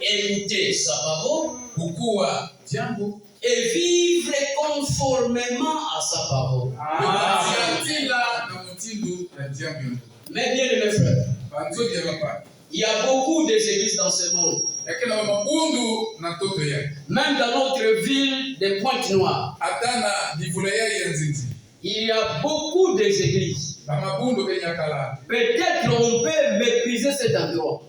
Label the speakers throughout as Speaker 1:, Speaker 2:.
Speaker 1: écouter sa parole et vivre conformément à sa parole. Mais bien mes frères, il y a beaucoup d'églises dans ce monde. Même dans notre ville de Pointe-Noire, il y a beaucoup d'églises. Peut-être on peut mépriser cet endroit.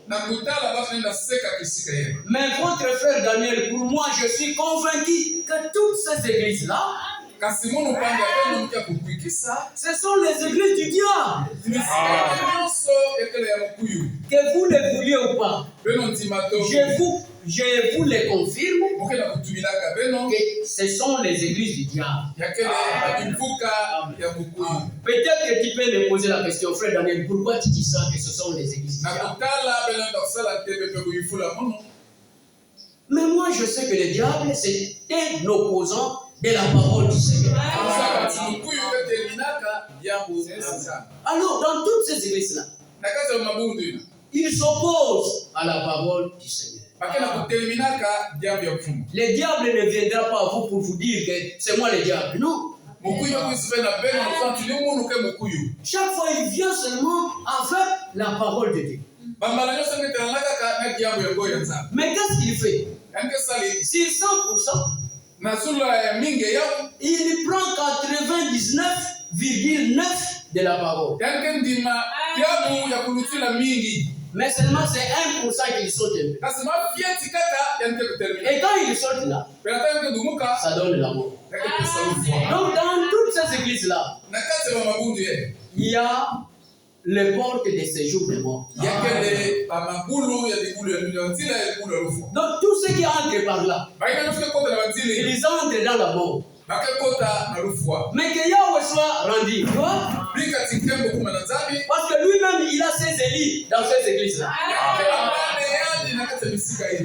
Speaker 1: Mais votre frère Daniel, pour moi, je suis convaincu que toutes ces églises-là, ce sont les églises du diable. Que vous le vouliez ou pas, je vous le confirme que ce sont les églises du diable. Peut-être que tu peux me poser la question, frère Daniel, pourquoi tu dis ça, que ce sont les églises du diable? Mais moi je sais que le diable c'est un opposant de la parole du Seigneur. Alors dans toutes ces églises-là, ils s'opposent à la parole du Seigneur. Le diable ne viendra pas à vous pour vous dire que c'est moi le diable. Non. Chaque fois, il vient seulement avec la parole de Dieu. Mais qu'est-ce qu'il fait? Sur 100%, il prend 99,9% de la parole. Mais seulement c'est 1% qu'il saute un peu. Et quand il saute là, ça donne l'amour. Donc dans toutes ces églises-là, il y a les portes de séjour des morts. Donc tous ceux qui entrent par là, ils entrent dans la mort. Mais que Yahweh soit rendu. Parce que lui-même, il a ses élus dans ces églises-là.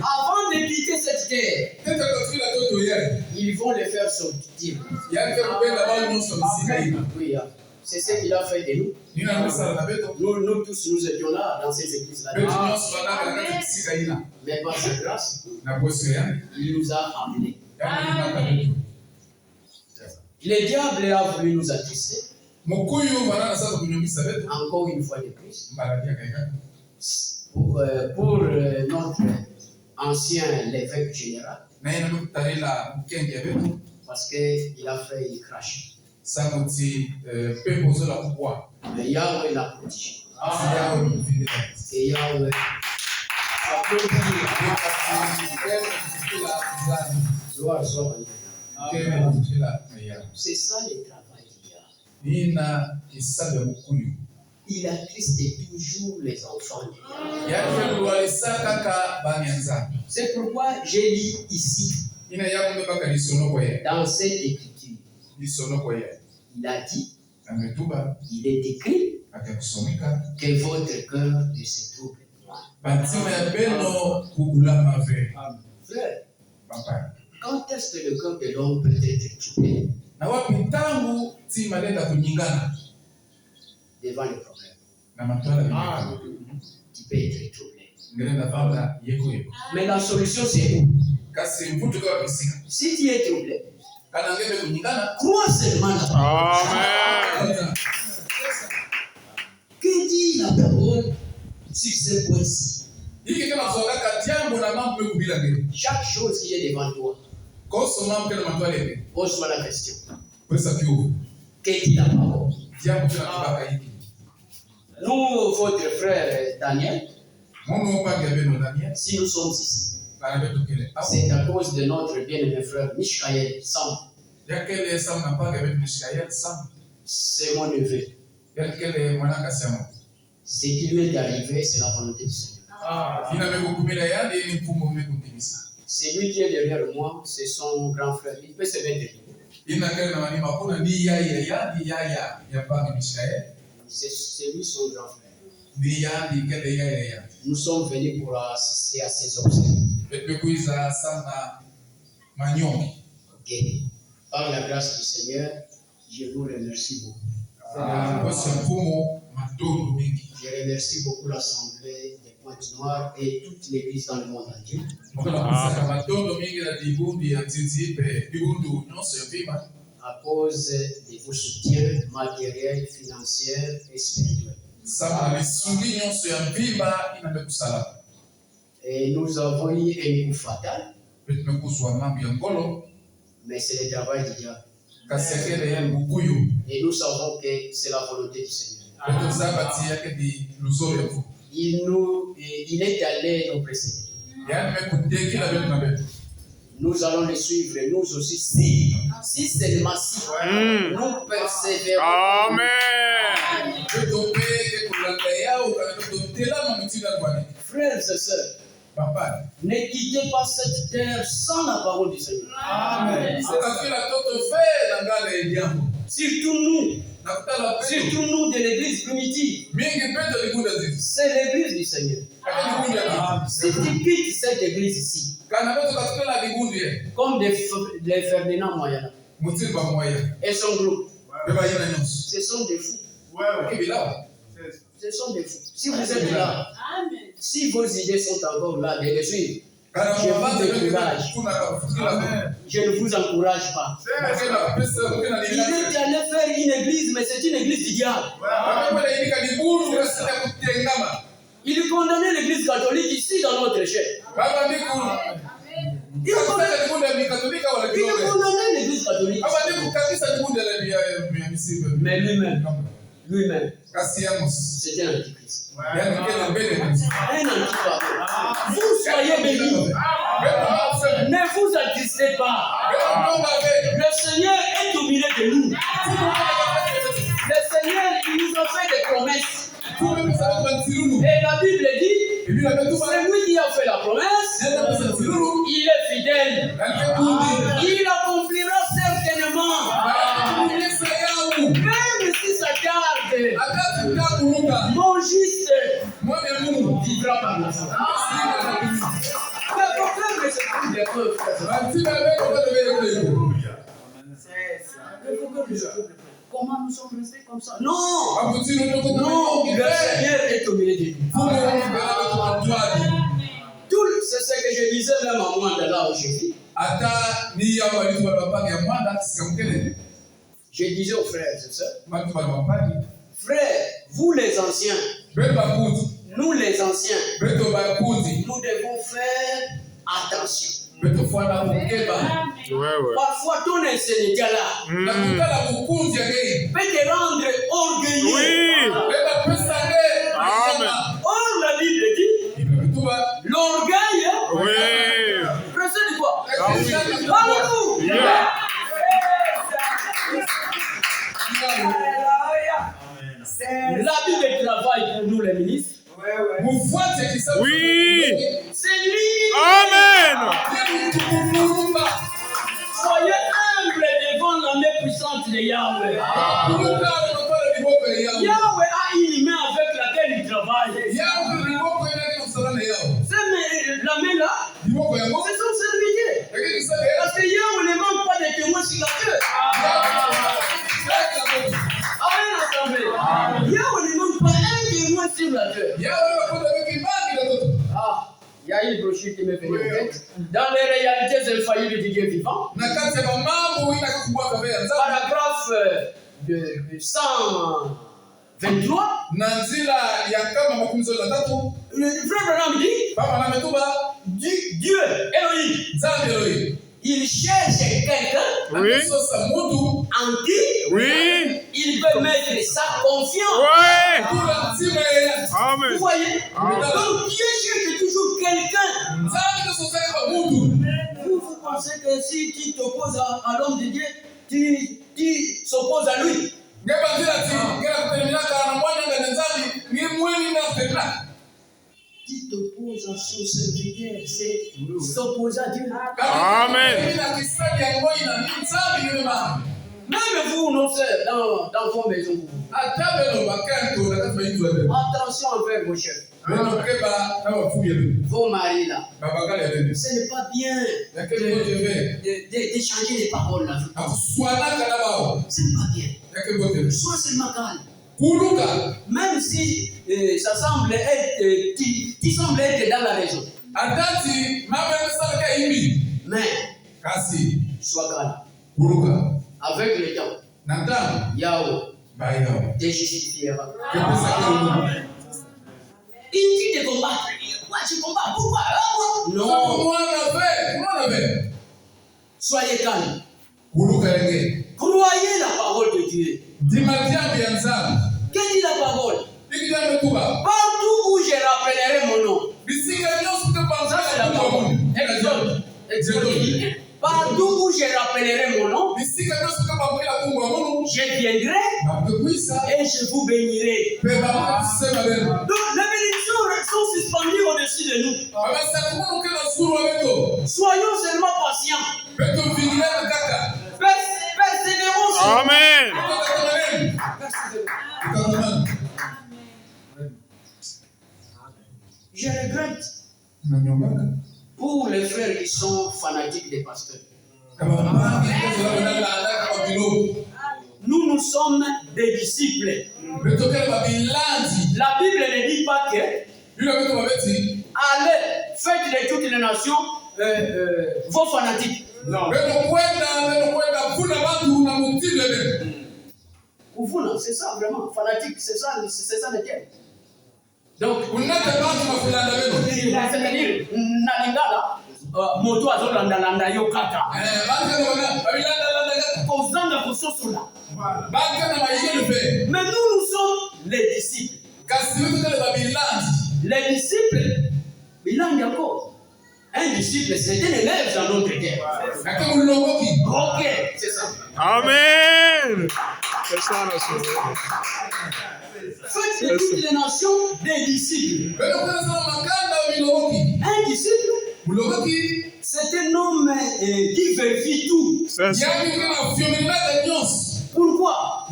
Speaker 1: Avant de quitter cette terre, ils vont les faire sortir. Oui, c'est ce qu'il a fait de nous. Nous tous, nous étions là, dans ces églises-là. Mais par sa grâce, il nous a amenés. Le diable a voulu nous attrister. Encore une fois de plus. Pour notre ancien l'évêque général. Parce qu'il a fait une crash. Mais Yahweh l'a protégé. Et Yahweh c'est ça le travail d'Yahweh. Il attriste toujours les enfants de Yahweh. C'est pourquoi je lis ici, dans cette écriture, il a dit, il est écrit que votre cœur ne se trouble point. Frère, quand est-ce que le cœur de l'homme peut être troublé? Devant le problème. Tu peux être troublé. Mais la solution c'est où? Si tu es troublé, crois seulement la parole. Amen. Que dit la parole sur ce point-ci? Chaque chose qui est devant toi, pose-moi la question. Que dit la parole? Nous, votre frère Daniel, si nous sommes ici, c'est à cause de notre bien-aimé frère Mishkaël Sam. C'est mon neveu. Ce qui lui est arrivé, c'est la volonté du Seigneur. C'est lui qui est derrière moi, c'est son grand frère. Il peut se mettre. C'est lui son grand frère. Nous sommes venus pour assister à ces obsèques. Ok. Par la grâce du Seigneur, je vous remercie beaucoup. Je remercie beaucoup l'Assemblée de Pointe Noire et toute l'église dans le monde entier. À cause de vos soutiens matériels, financiers et spirituels. Et nous avons eu un coup fatal. Mais c'est le travail du diable. Et nous savons que c'est la volonté du Seigneur. Il est allé nous précéder. Nous allons le suivre, nous aussi, si seulement si nous persévérons. Amen. Frères et sœurs, ne quittez pas cette terre sans la parole du Seigneur. Amen. Surtout nous de l'église primitive. C'est l'église du Seigneur. Si tu quittes cette église ici, comme les Ferdinand Moyana et son groupe, ce sont des fous. Ce sont des fous. Si vous êtes là, si vos idées sont encore là, de les suivre, je vous encourage. Je ne vous encourage pas. Il est allé faire une église, mais c'est une église du diable. Il condamnait l'église catholique ici dans notre échelle. Il condamnait l'église catholique. Mais lui-même, c'était un antichrist. Un antichrist. Vous soyez bénis. Ne vous attristez pas. Le Seigneur est au milieu de nous. Le Seigneur, il nous a fait des promesses. Et la Bible dit, c'est lui qui a fait la promesse. Il est fidèle. Il accomplira certainement. Même si ça tarde, mon juste vivra par la foi. Mais pourquoi que c'est plus des preuves? Comment nous sommes restés comme ça? Non! Non! Le Seigneur est au milieu de nous. Tout c'est ce que je disais même à moi de là où je vis. Je disais aux frères et sœurs, frères, vous les anciens, nous les anciens, nous devons faire attention. Parfois ton Sénégal là peut te rendre orgueilleux. Or la Bible dit l'orgueil précède quoi? Alléluia. La Bible travaille pour nous les ministres. Oui. C'est lui. Amen. Soyez humbles devant la main puissante de Yahweh. Yahweh a une main avec laquelle il travaille. La main là, c'est son serviteur. Parce que Yahweh ne manque pas de témoins sur la terre. Amen. Yahweh ne manque pas un témoin sur la terre. Il y a une brochure qui m'est venue en tête. Dans les réalités infaillibles du Dieu vivant, paragraphe de 123, le frère Branham dit Dieu, Elohim, il cherche quelqu'un en qui il peut mettre sa confiance. Vous voyez? Donc Dieu cherche toujours quelqu'un. Vous pensez que si tu t'opposes à l'homme de Dieu, tu s'opposes à lui. Tu t'opposes à son serviteur, c'est s'opposer à Dieu. Amen. Même vous, nos sœurs, dans vos maisons, attention envers vos chefs. Vos maris là. Ce n'est pas bien d'échanger les paroles là. Ce n'est pas bien. Sois seulement calme. Même si ça semble être, tu sembles être dans la raison. Mais, sois calme. Avec le temps, Yahweh te justifiera. Il dit de combattre. Moi, je combats. Pourquoi? Non. Soyez calme. Croyez la parole de Dieu. Qu'est-ce dit la parole? Partout où je rappellerai mon nom. Ça, c'est la parole. Exode. Partout où je rappellerai mon nom, je viendrai et je vous bénirai. Donc, les bénédictions sont suspendues au-dessus de nous. Soyons seulement patients. Persévérons.
Speaker 2: Amen.
Speaker 1: Je regrette pour les frères qui sont fanatiques des pasteurs. Nous sommes des disciples. La Bible ne dit pas que allez, faites de toutes les nations vos fanatiques. Non. Vous, c'est ça vraiment, fanatique, c'est ça le terme. Donc, c'est-à-dire, Nalingala, moto azolanda yo kaka. Kozanga kososula. Mais nous sommes les disciples. Les disciples, bilan yako. Un disciple, c'est un élève dans notre terre. Ok, c'est ça.
Speaker 2: Amen. C'est ça la chose.
Speaker 1: Faites de toutes les nations des disciples. Un disciple, c'est un homme qui vérifie tout. Pourquoi?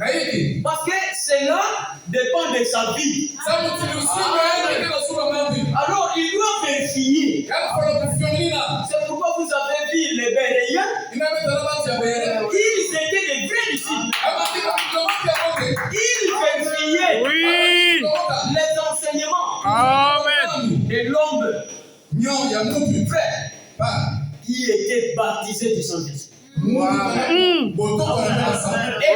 Speaker 1: Parce que cela dépend de sa vie. Alors, il doit vérifier. C'est pourquoi vous avez vu les Béréens. Ils étaient des vrais disciples. Ils vérifiaient les enseignements de l'homme frère qui était baptisé du Saint-Esprit. Et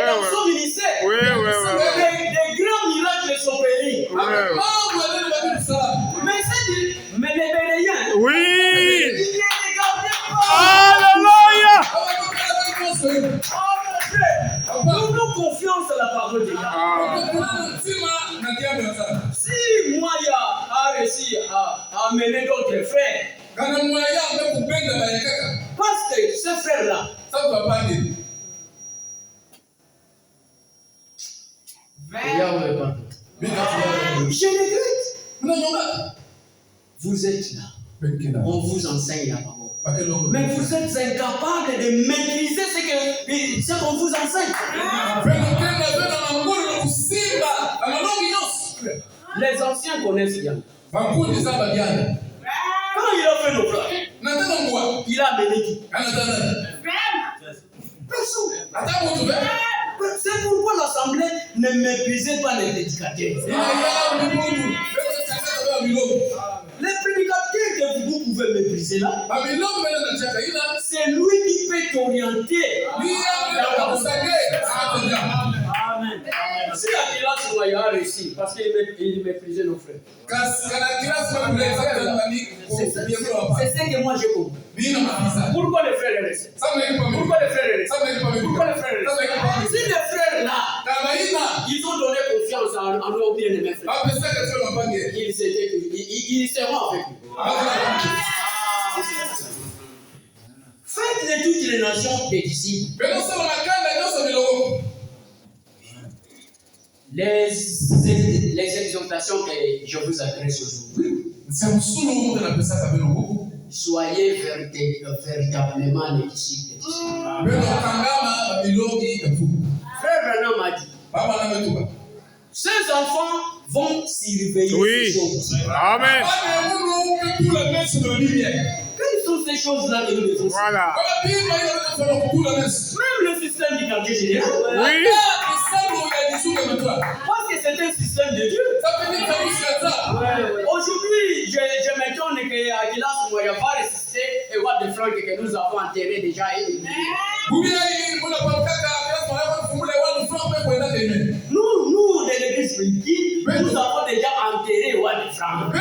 Speaker 1: dans son ministère, des grands miracles sont bénis. Mais les Béréens, ils ne regardaient pas.
Speaker 2: Alléluia.
Speaker 1: Nous confiance à la parole de Dieu. Si Moya a réussi à amener d'autres frères, parce que ce frère-là, je regrette. Vous êtes là. On vous enseigne la parole. Mais vous êtes incapables de maîtriser ce qu'on vous enseigne. Les anciens connaissent bien. Quand il a fait nos frères, il a amené qui? Personne. C'est pourquoi l'assemblée ne méprisait pas les prédicateurs. Les prédicateurs que vous pouvez mépriser là, c'est lui qui peut t'orienter. Amen. Si Akilas a réussi, parce qu'il méprisait nos frères. C'est ce que moi j'ai compris. Pourquoi les frères restent? Pourquoi les frères restent? Si les frères là, ils ont donné confiance à leurs bien-aimés frères, ils seront avec nous. Faites de toutes les nations des disciples. Les exhortations que je vous adresse aujourd'hui, soyez véritablement les disciples. Frère Branham a dit, ces enfants vont surveiller ces choses.
Speaker 2: Amen.
Speaker 1: Quelles sont ces choses-là que nous devons faire?
Speaker 2: Voilà.
Speaker 1: Même le système du quartier général.
Speaker 2: Oui.
Speaker 1: Parce que c'est c'est un système de Dieu. Aujourd'hui, je m'étonne qu'Aguilas ne va pas résister et voir des flancs que nous avons enterrés déjà. Nous, de l'église primitive, nous avons déjà enterré Wad Frank.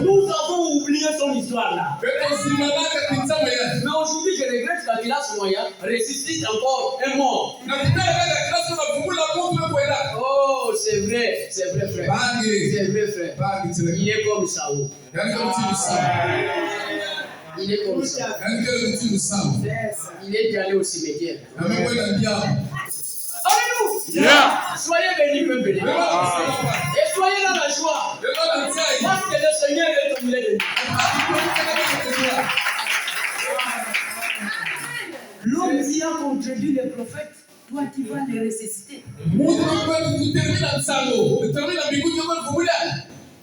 Speaker 1: Nous avons oublié son histoire là. Mais aujourd'hui, je regrette qu'Aguilas Moya ressuscite encore un mort. Oh, c'est vrai, frère. C'est vrai, frère. Il est comme Saoul. Il est comme ça. Il est allé au cimetière. Alléluia. Soyez bénis, peuple béni. Et soyez dans la joie. Parce que le Seigneur est au milieu de nous. L'homme qui a contredit les prophètes, toi tu vas les ressusciter.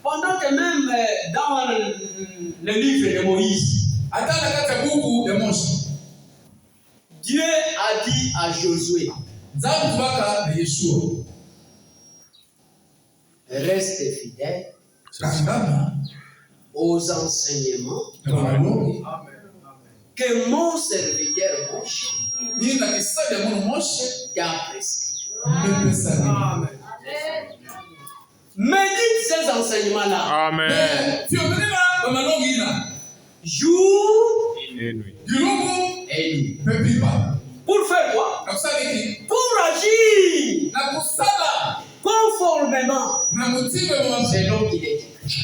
Speaker 1: Pendant que même dans le livre de Moïse, Dieu a dit à Josué, reste fidèle aux enseignements que mon serviteur Moïse t'a prescrit. Médite ces enseignements-là.
Speaker 2: Amen.
Speaker 1: Jour
Speaker 2: Et nuit.
Speaker 1: et nuit. Pour faire quoi? Pour agir conformément selon qu'il est dit.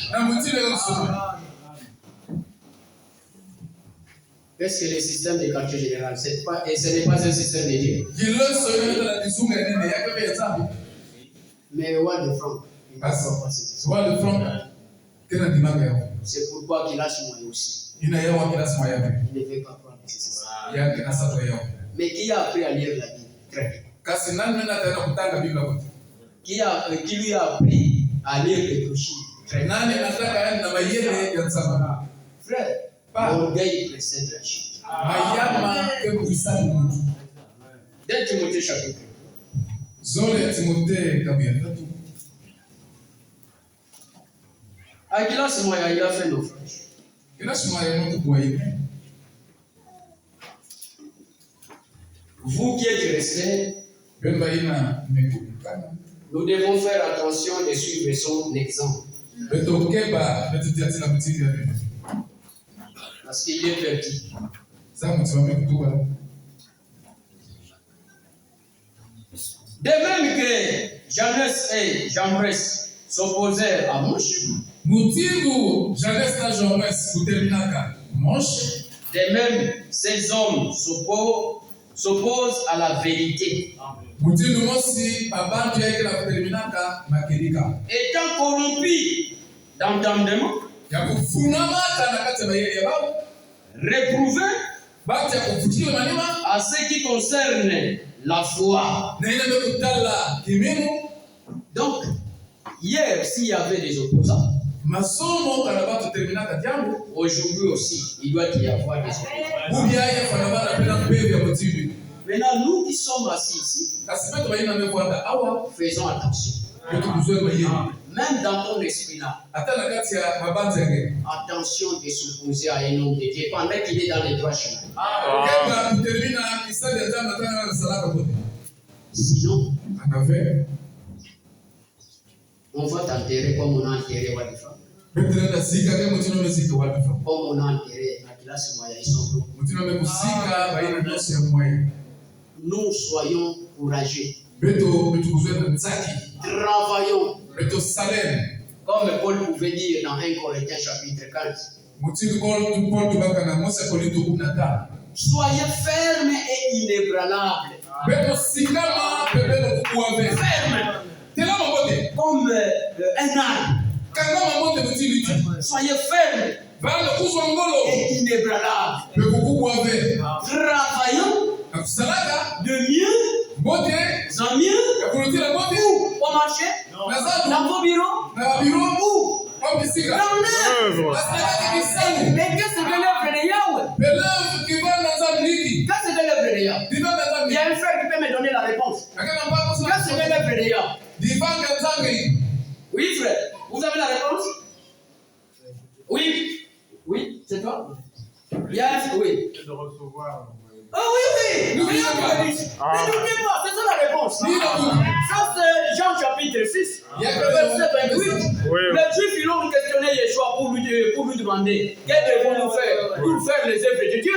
Speaker 1: Est-ce que le système de quartier général, ce n'est pas un système de Dieu? Mais what the front? C'est pourquoi qu'il a chez moi aussi. Il ne veut pas croire que c'est ça. Mais qui a appris à lire la Bible? Très bien. Qui lui a appris à lire les brochures? Très bien. Frère, l'orgueil précède la chute. 2 Timothée chapitre. Aguilas Moya, il a fait naufrage. Vous qui êtes restés, nous devons faire attention de suivre son exemple. Parce qu'il est perdu. De même que Janès et Jambres s'opposèrent à Mouche, de même ces hommes s'opposent à la vérité. Étant corrompus d'entendement, réprouvés à ce qui concerne la foi. Donc, hier, s'il y avait des opposants, aujourd'hui aussi, il doit y avoir des opposants. Maintenant, nous qui sommes assis ici, faisons attention. Même dans ton esprit là, attention de s'opposer à un homme de Dieu pendant qu'il est dans les droits chemins. Sinon, on va t'enterrer comme on a enterré Wadifa. Comme on a enterré Aguilas Moya et son groupe. Nous soyons courageux. Travaillons. Comme Paul pouvait dire dans 1 Corinthiens chapitre 15. Soyez fermes et inébranlables. Fermes. Comme un arbre. Soyez fermes et inébranlables. Travaillons de mieux en mieux pour marcher dans vos bureaux ou dans l'œuvre. Mais qu'est-ce que l'œuvre de Yahweh? Qu'est-ce que l'œuvre de Yahweh? Il y a un frère qui peut me donner la réponse. Qu'est-ce œuvres de Yahweh. Oui, frère. Vous avez la réponse? Oui. Oui, c'est toi? Yes, oui.
Speaker 3: De recevoir.
Speaker 1: Ah oui. N'oubliez pas, c'est ça la réponse. Ça, c'est Jean chapitre 6, verset 28. Les Juifs, ils ont questionné Yeshua pour lui demander qu'est-ce que devons-nous faire pour faire les œuvres de Dieu.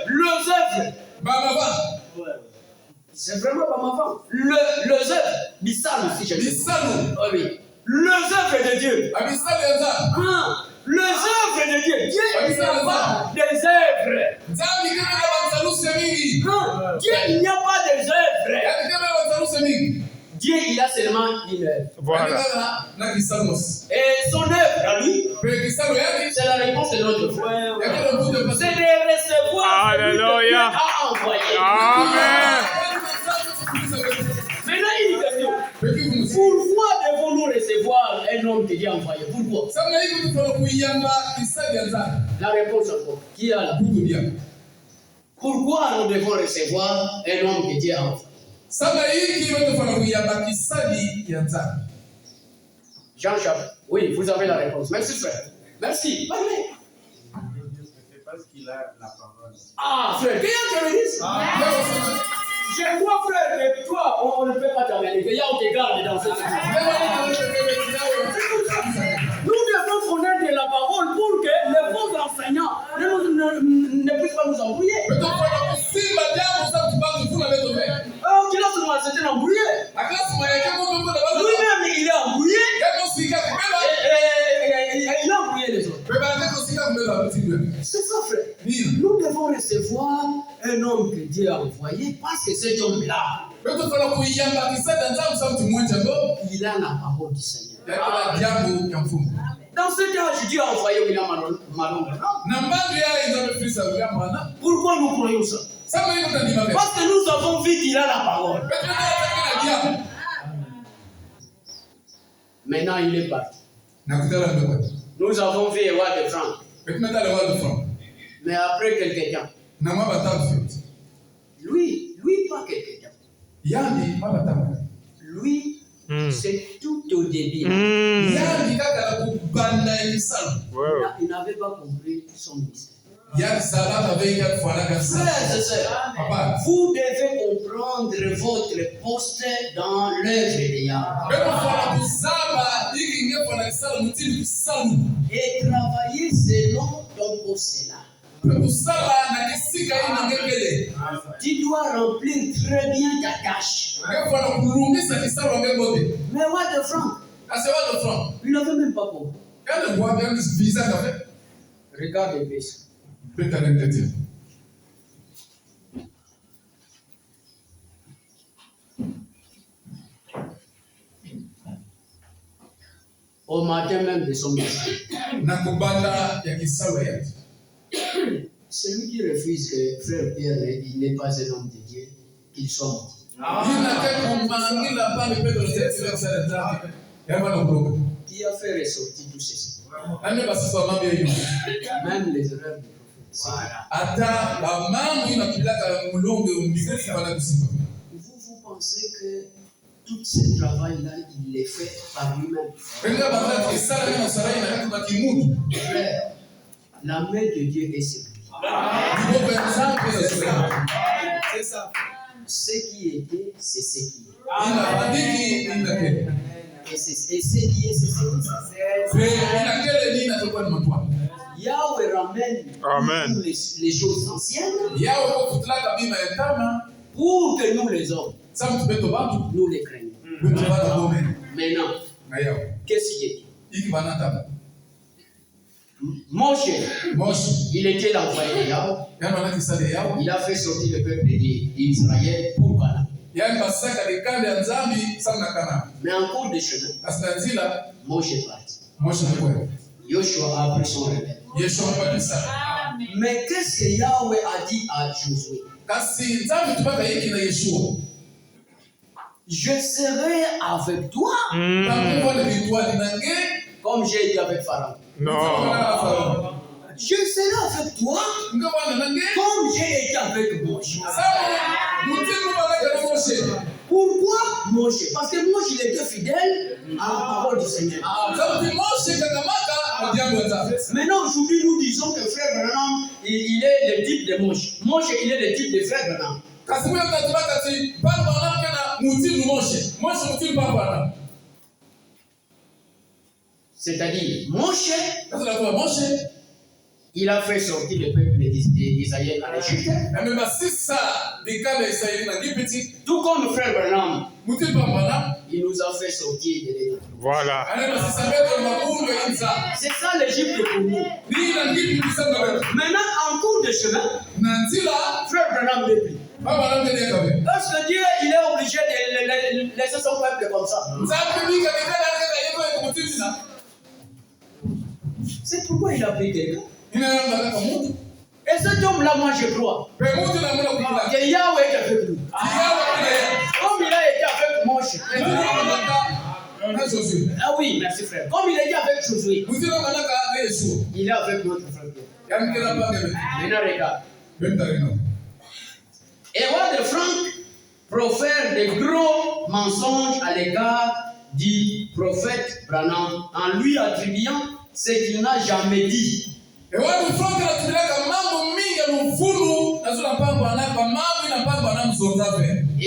Speaker 1: Les œuvres. C'est vraiment pas ma femme. Les œuvres. Bissal aussi, j'ai dit. Oui. Les œuvres de Dieu. Les œuvres de Dieu. Dieu, il n'y a pas des œuvres. Dieu, il n'y a pas des œuvres. Dieu, il a seulement une œuvre.
Speaker 2: Voilà.
Speaker 1: Et son œuvre à lui, c'est la réponse de notre foi. C'est de recevoir ce que Dieu a envoyé.
Speaker 2: Amen.
Speaker 1: Maintenant, une question. Pourquoi devons-nous recevoir un homme que Dieu a envoyé? Pourquoi? La réponse encore. Qui a la réponse? Pourquoi nous devons recevoir un homme que Dieu a envoyé? Jean chapitre. Oui, vous avez la réponse. Merci, frère. Merci. Parlez.
Speaker 3: C'est parce qu'il a la parole.
Speaker 1: Ah, frère, qu'est-ce que tu dis? Je crois, frère, que toi, on ne peut pas t'amener. Il y a aucun garde dans cette situation. Nous devons connaître de la parole pour que les bons enseignants ne puissent pas nous embrouiller. Qu'il a souvent c'était embrouillé. Lui-même, il est embrouillé. Et il a embrouillé les autres. C'est ça, frère. Nous devons recevoir un homme que Dieu a envoyé parce que cet homme-là, il a la parole du Seigneur. Dans ce cas, Dieu a envoyé William Malonga. Pourquoi nous croyons ça? Parce que nous avons vu qu'il a la parole. Maintenant, il est parti. Nous avons vu Ewa de Franck. Mais après quelques temps. Lui pas quelques temps. Lui, c'est tout au début. Il n'avait pas compris son mystère. Frères et sœurs, vous devez comprendre votre poste dans l'œuvre de Yahweh. Et travailler selon ton poste là. Tu dois remplir très bien ta tâche. Mais what the Franck? Il n'avait même pas compris. Regarde un peu ça. Au matin même de son message. Celui qui refuse que frère Pierre il n'est pas un homme de Dieu, qu'il soit mort. Qui a fait ressortir tout ceci? Même les erreurs du prophète. Vous pensez que tout ce travail-là, il est fait par lui-même? Frère, la main de Dieu est sur lui.
Speaker 3: C'est ça.
Speaker 1: Ce qui était, c'est ce qui est. Et ce qui est, c'est ce qui est. Yahweh ramène toutes les choses anciennes pour que nous les hommes, nous les craignons. Maintenant, qu'est-ce qui est? Moshe, il était l'envoyé de Yahweh. Il a fait sortir le peuple d'Israël pour Canaan. Mais en cours de chemin, Moshe est parti. Joshua a pris son relais. Mais qu'est-ce que Yahweh a dit à Josué? Je serai avec toi. Comme j'ai dit avec Pharaon.
Speaker 2: Non.
Speaker 1: je serai avec toi comme j'ai été avec Moïse. Pourquoi Moïse? Parce que Moïse il était fidèle à la parole du Seigneur. Maintenant, aujourd'hui, nous disons que frère Branham, il est le type de Moïse. Moïse, il est le type de frère Branham. C'est-à-dire, Moïse, il a fait sortir le peuple d'Israël en Égypte. Tout comme frère Branham, il nous a fait sortir de l'Égypte.
Speaker 2: Voilà.
Speaker 1: C'est ça l'Égypte pour nous. Maintenant, en cours de chemin, frère Branham n'est plus. Parce que Dieu, il est obligé de laisser son peuple comme ça. C'est pourquoi il a pris quelqu'un. Et cet homme-là, moi je crois que Yahweh est avec lui. Comme il a été avec Moïse. Ah oui, merci frère. Comme il a été avec Josué, il est avec notre frère. Maintenant, regarde. Et roi de Franc profère de gros mensonges à l'égard du prophète Branham en lui attribuant ce qu'il n'a jamais dit. Et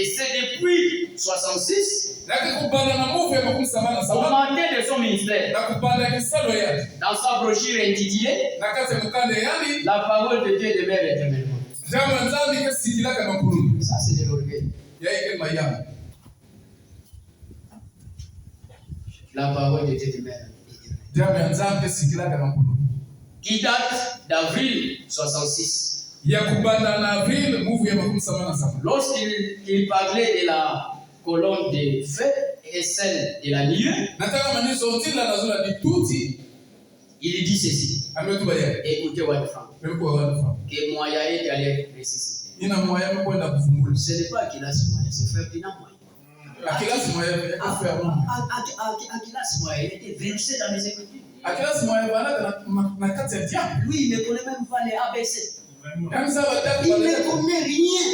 Speaker 1: c'est depuis 66, au matin de son ministère, dans sa brochure intitulée La parole de Dieu demeure éternellement. Ça, c'est de l'orgueil. La parole de Dieu demeure. Qui date d'avril 66. Lorsqu'il parlait de la colonne de feu et celle de la nuée, il dit ceci. Écoutez, Wadfran, que moyen est d'aller ressusciter. Ce n'est pas Akilas moyen, c'est Ferdinand moyen. Akilas moyen était versé dans les Écritures. Lui, il ne connaît même pas les ABC. Il ne connaît rien.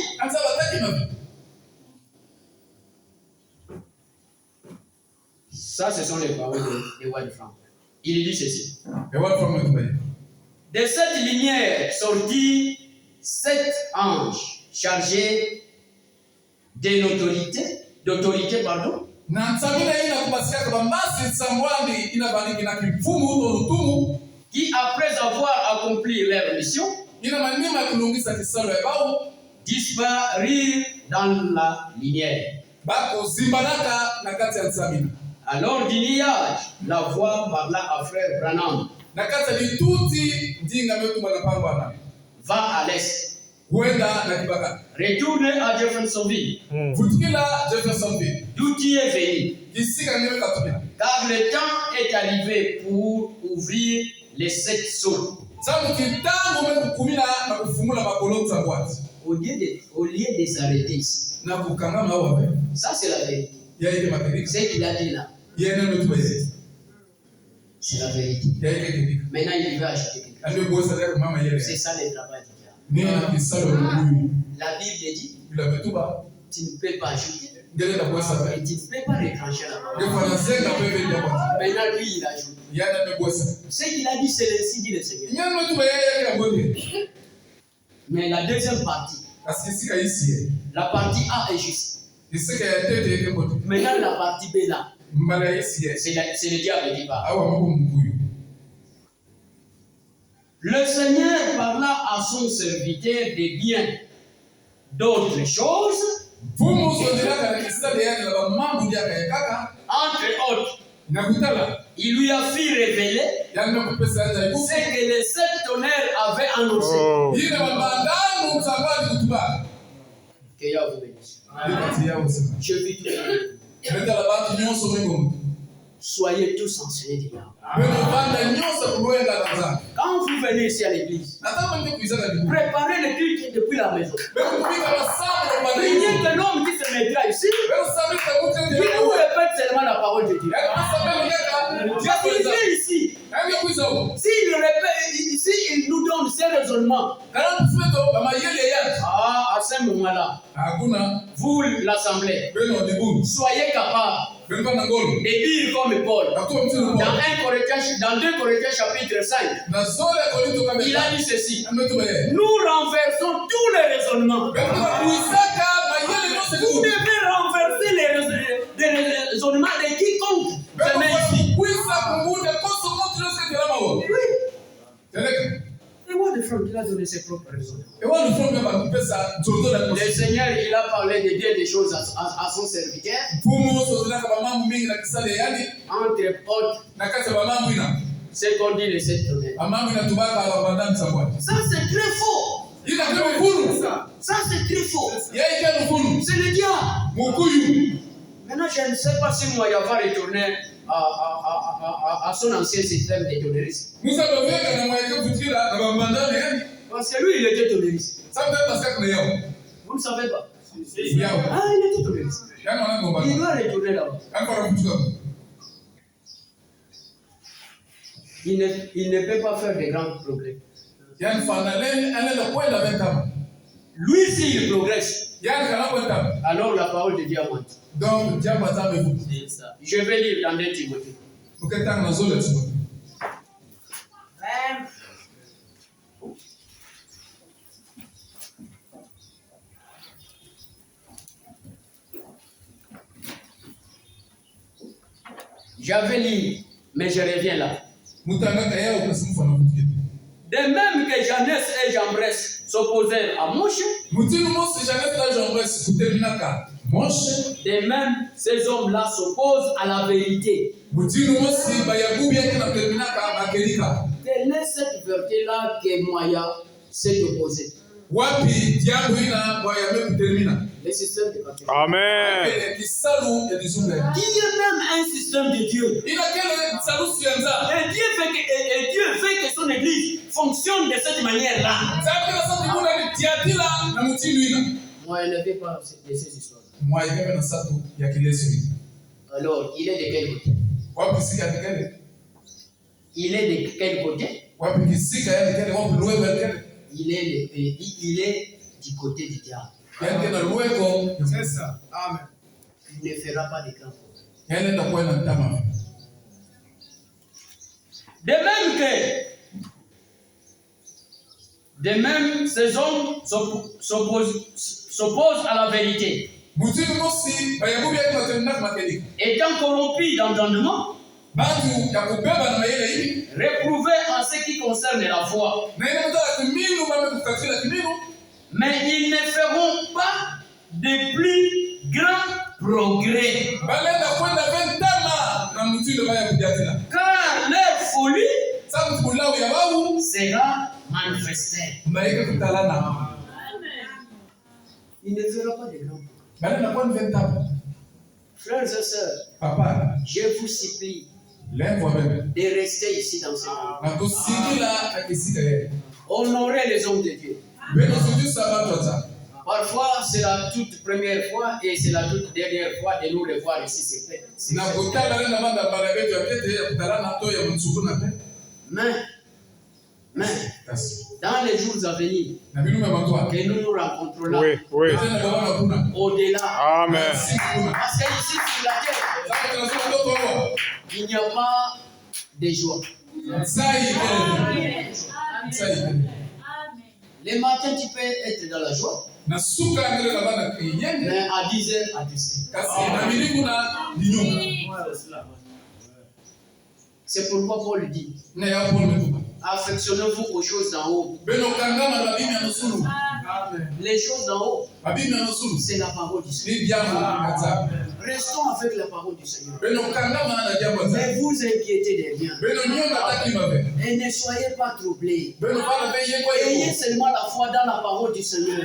Speaker 1: Ça, ce sont les paroles de Wadfran. Il dit ceci. De cette lumière sortit 7 anges chargés d'autorité, pardon. Qui après avoir accompli leur mission, disparurent dans la lumière. Alors du nuage, la voix parla à frère Branham. Va à l'est. Retourne à Jeffersonville. D'où tu es venu. Car le temps est arrivé pour ouvrir les 7 sceaux. Au lieu de s'arrêter ici. Ça, c'est la vérité. C'est qu'il a dit là. C'est la vérité. Maintenant, il veut ajouter quelque chose. C'est ça le travail du diable. La Bible dit tu ne peux pas ajouter. Et tu ne peux pas retrancher la parole. Maintenant, lui, il ajoute. Ce qu'il a dit, c'est ainsi dit le Seigneur. Mais la deuxième partie, la partie A est juste. Maintenant, la partie B là, c'est le diable qui parle. Le Seigneur parla à son serviteur de bien d'autres choses, entre autres. Il lui a fait révéler ce que les 7 tonnerres avaient annoncé. Que Dieu vous bénisse. Je vis tout le monde. Soyez tous enseignés du diable. Quand vous venez ici à l'église, préparez le culte depuis la maison. Priez que l'homme qui se mettra ici, il nous répète seulement la parole de Dieu. Parce qu'il vient ici. S'il nous raisonnement. Ah, à ce moment-là, vous, l'Assemblée, soyez capable de dire comme Paul, dans 2 Corinthiens chapitre 5, il a dit ceci: nous renversons tous les raisonnements. Vous devez renverser les raisonnements de quiconque se met ici. Et moi, le frère, il a donné ses propres raisons. Le Seigneur, il a parlé de dire des choses à son serviteur. Entre autres, c'est qu'on dit les 7 tonnerres. Ça, c'est très faux. Ça, c'est très faux. C'est le diable. Maintenant, je ne sais pas si moi, il va retourner à son ancien système de tonnerisme. Parce que lui, il était tonneriste. Vous ne savez pas. Ah, il était tonneriste. Il doit retourner là-bas. Il ne peut pas faire de grands progrès. Lui, s'il progresse, alors la parole de Dieu augmente.
Speaker 3: Donc,
Speaker 1: je vais lire dans 2 Timothée. J'avais lu, mais je reviens là. De même que Janès et Jambres s'opposèrent à Moshe, de même ces hommes-là s'opposent à la vérité. Quelle est cette vérité-là que Moya s'est opposée? Le système de Patrick.
Speaker 2: Amen.
Speaker 1: Qui est même un système de Dieu. Et Dieu fait que son église fonctionne de cette manière-là. Moi, je ne fais pas de ces histoires. Alors, il est de quel côté? Il est de quel côté? Il est du côté du diable.
Speaker 3: C'est ça. Amen.
Speaker 1: Il ne fera pas de grands progrès. De même, ces hommes s'opposent à la vérité. Étant corrompus d'entendement, réprouvés en ce qui concerne la foi. Mais ils ne feront pas de plus grands progrès. Car leur folie sera manifestée. Il ne fera pas de grands progrès. Frères et sœurs, je vous supplie de rester ici dans ce monde. Honorez les hommes de Dieu. Parfois, c'est la toute première fois et c'est la toute dernière fois de nous les voir ici. Mais, dans les jours à venir, que nous nous rencontrons là, au-delà.
Speaker 2: Amen.
Speaker 1: Parce qu'ici, sur la terre, il n'y a pas de joie. Les matins, tu peux être dans la joie. Mais à 10h, à 10h. C'est pourquoi Paul dit: affectionnez-vous aux choses d'en haut. Les choses d'en haut, c'est la parole du Seigneur. Restons avec la parole du Seigneur. Ne vous inquiétez de rien. Et ne soyez pas troublés. Ayez seulement la foi dans la parole du Seigneur.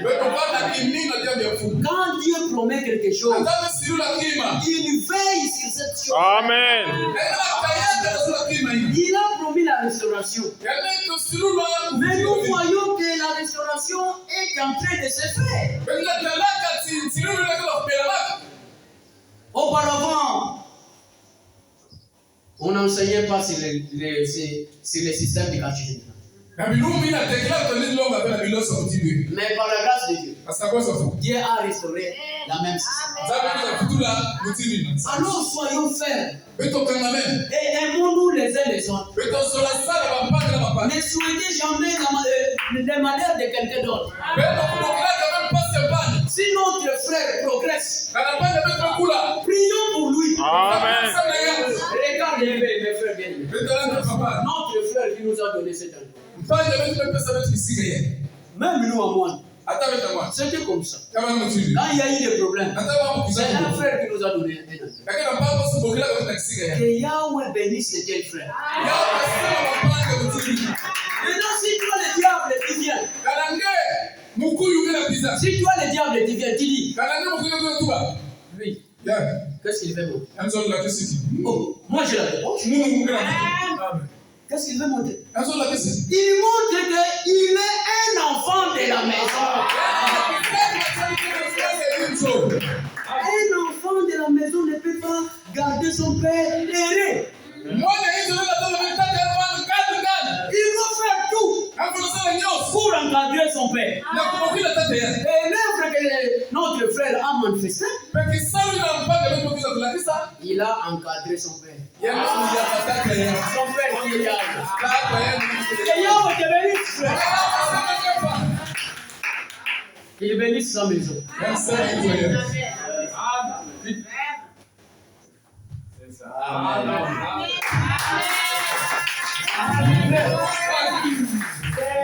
Speaker 1: Quand Dieu promet quelque chose, il veille sur cette chose.
Speaker 2: Amen.
Speaker 1: Il a promis la restauration. Mais nous voyons que la restauration est en train de se faire. Auparavant, on n'enseignait pas sur les systèmes de catéchisme.
Speaker 3: Mais
Speaker 1: par la grâce de Dieu, Dieu a restauré la même situation. Alors soyons fermes et aimons-nous les uns les autres. Ne souhaitez jamais les malheurs de quelqu'un d'autre. Si notre frère progresse, prions pour lui.
Speaker 2: Amen.
Speaker 1: Regardez mes frères bien-aimés. Notre frère qui nous a donné cet année. Même nous en moins. C'était comme ça. Quand il y a eu des problèmes, c'est un frère qui nous a donné un année. Que Yahweh bénisse les tels frères. Maintenant, si toi le diable qui vient, si toi le diable qui vient, tu dis, oui, qu'est-ce qu'il fait montrer? Oh, moi je la réponse. Qu'est-ce qu'il veut montrer? Il montre qu'il est un enfant de la maison. Un enfant de la maison ne peut pas garder son père erré. Il va faire tout pour encadrer son père. Et l'œuvre que notre frère a manifestée, il a encadré son père. Son père qui est Yahweh. Et Yahweh te bénisse, frère. Il bénisse sa maison.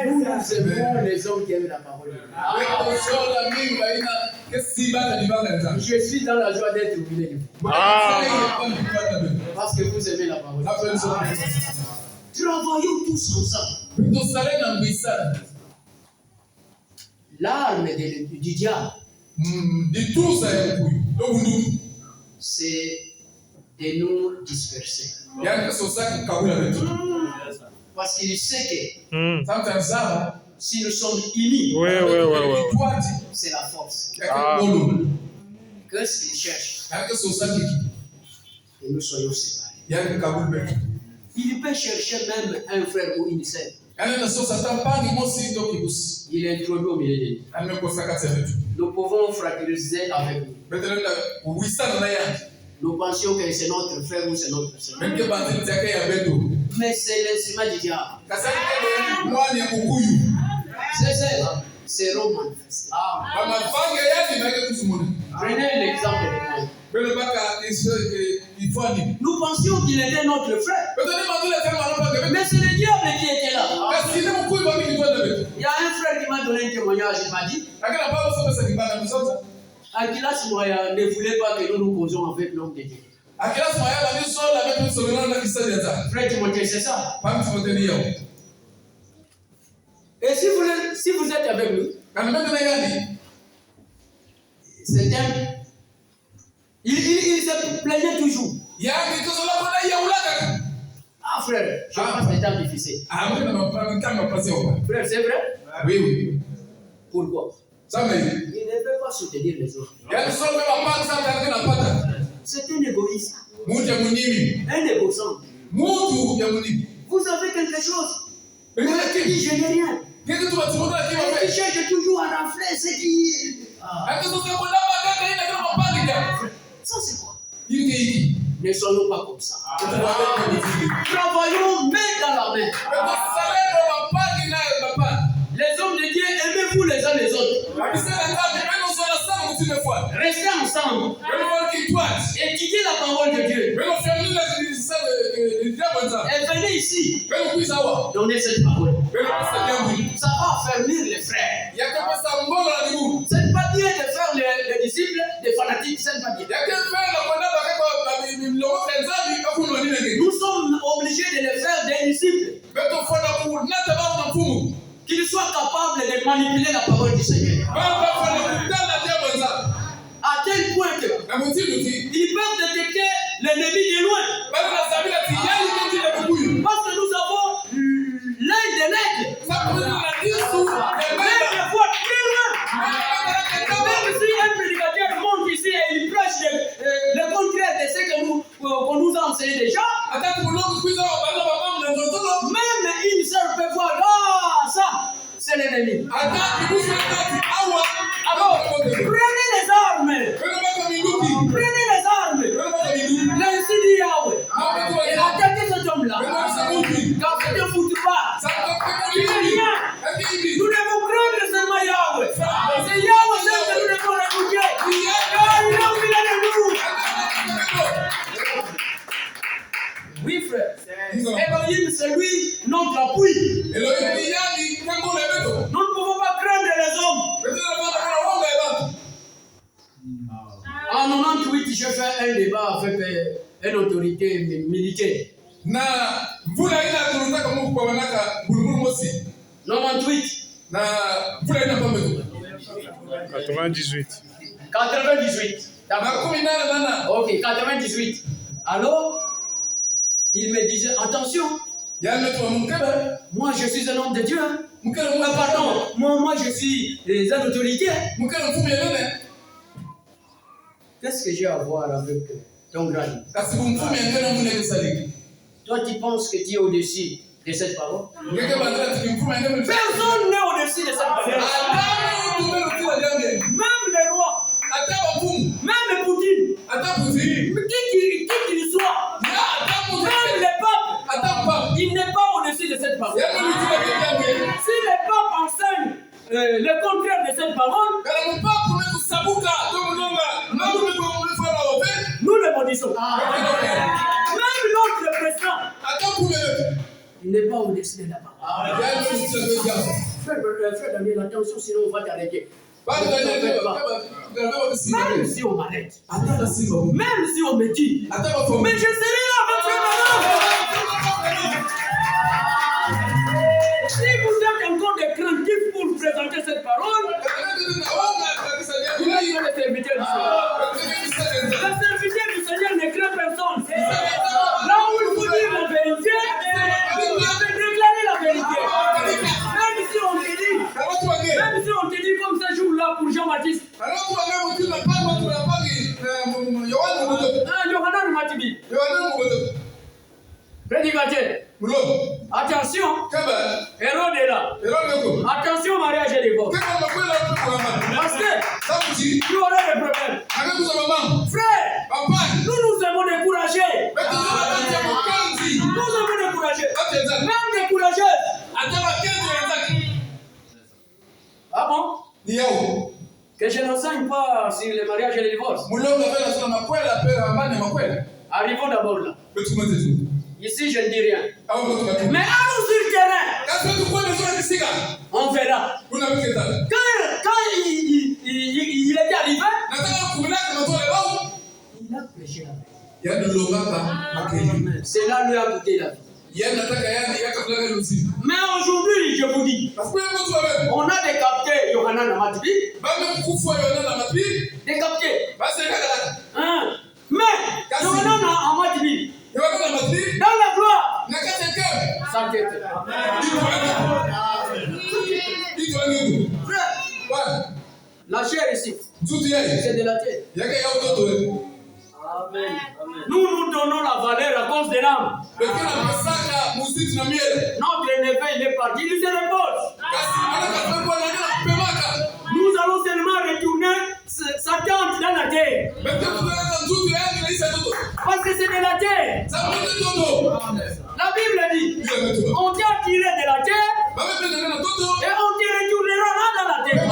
Speaker 1: Nous aimons les hommes qui aiment la parole. Je suis dans la joie d'être au milieu de vous. Parce que vous aimez la parole. Travaillons tous ensemble. L'arme du diable, c'est de nous disperser. Parce qu'il sait que si nous sommes unis, c'est la force. Qu'est-ce qu'il cherche? Que nous soyons séparés. Il peut chercher même un frère ou une sœur. Il est introduit au milieu de nous. Nous pouvons fraterniser avec lui. Nous pensions que c'est notre frère ou c'est notre sœur. Mais c'est l'instrument du diable. C'est Roman. Prenez l'exemple de moi. Nous pensions qu'il était notre frère. Mais c'est le diable qui était là. Il y a un frère qui m'a donné un témoignage. Il m'a dit, Akilas Moya ne voulait pas que nous nous posions avec l'homme de Dieu. Frère Timothée, c'est ça. Et si vous êtes avec nous, c'est un... Il se plaignait toujours. Ah frère, je passe des temps difficiles. Frère, c'est vrai?
Speaker 3: Oui.
Speaker 1: Pourquoi? Il ne veut pas soutenir les autres. C'est un égoïste. Un égocentre. Vous avez quelque chose. Vous avez dit je n'ai rien. Et il cherche toujours à rafler ce qui... Ça c'est quoi? Ne soyons pas comme ça. Travaillons main dans la main. Les hommes de Dieu, aimez-vous les uns les autres. Restez ensemble. Étudiez la parole de Dieu. Et venez ici. Donnez cette parole. Ça va affermir les frères. Ce n'est pas bien de faire les disciples des fanatiques. Ce n'est pas bien. Nous sommes obligés de les faire des disciples. Qu'ils soient capables de manipuler la parole du Seigneur. À tel point que ils peuvent détecter l'ennemi de loin. Parce que nous avons l'œil de l'aigle. Même des fois plus loin. Même si un prédicateur monte ici et il prêche le contraire de ce qu'on nous a enseigné déjà, même une sœur peut voir, ennemis.
Speaker 3: Alors,
Speaker 1: Prenez les armes. Prenez les armes. L'ainsi dit Yahweh. Et attaquez cet homme-là. Car c'est un foutu pas. Il n'est rien. Nous devons craindre seulement Yahweh. C'est Yahweh seul que nous devons réfugier. Car il est au milieu de nous. Oui, frère. Elohim, c'est lui notre appui. Nous ne pouvons pas craindre les hommes. En 98, j'ai fait un débat avec une autorité militaire. 98. 98. Ok, 98. Alors, il me disait, attention, moi je suis un homme de Dieu. Pardon, moi je suis un autorité. Qu'est-ce que j'ai à voir avec ton grand? Toi, tu penses que tu es au-dessus de cette parole? Personne n'est au-dessus de cette parole. Même les rois, même Poutine, qui qu'il soit, même les papes, il n'est pas au-dessus de cette parole. Si les papes enseignent le contraire de cette parole, nous le maudissons. Même notre président, il n'est pas au-dessus de la parole. Frère Daniel, attention, sinon on va t'arrêter. Même si on m'arrête, même si on me dit, mais je serai là, votre frère. Si vous êtes encore des craintifs pour présenter cette parole, vous êtes les serviteurs du Seigneur. Le serviteur du Seigneur ne craint personne. Là où il faut dire la vérité, vous devez déclarer la vérité. Même si on te dit comme ce jour-là pour Jean-Baptiste. Yohanan Matibi. Prédicateur. Attention. Hérode est là. Attention, mariage et divorce. Parce que tu auras des problèmes. Frère, nous aimons décourager. Nous aimons décourager. Même décourager. Ah bon? Que je n'enseigne pas sur le mariage et le divorce. Arrivons d'abord là. Ici, je ne dis rien. Mais à nous sur le terrain, on verra. Quand il était arrivé, il a prêché la paix. Cela lui a coûté la vie. Mais aujourd'hui, je vous dis, on a décapté Yohanan Amatibi. Décapté. Mais Yohanan Amatibi, dans la gloire, sa tête. La chair ici, c'est de la tête. Amen. Nous donnons la valeur à cause de l'âme. Notre neveu, il est parti, il se repose. Nous allons seulement retourner sa tente dans la terre. Parce que c'est de la terre. La Bible dit, on t'a tiré de la terre et on te retournera là dans la terre.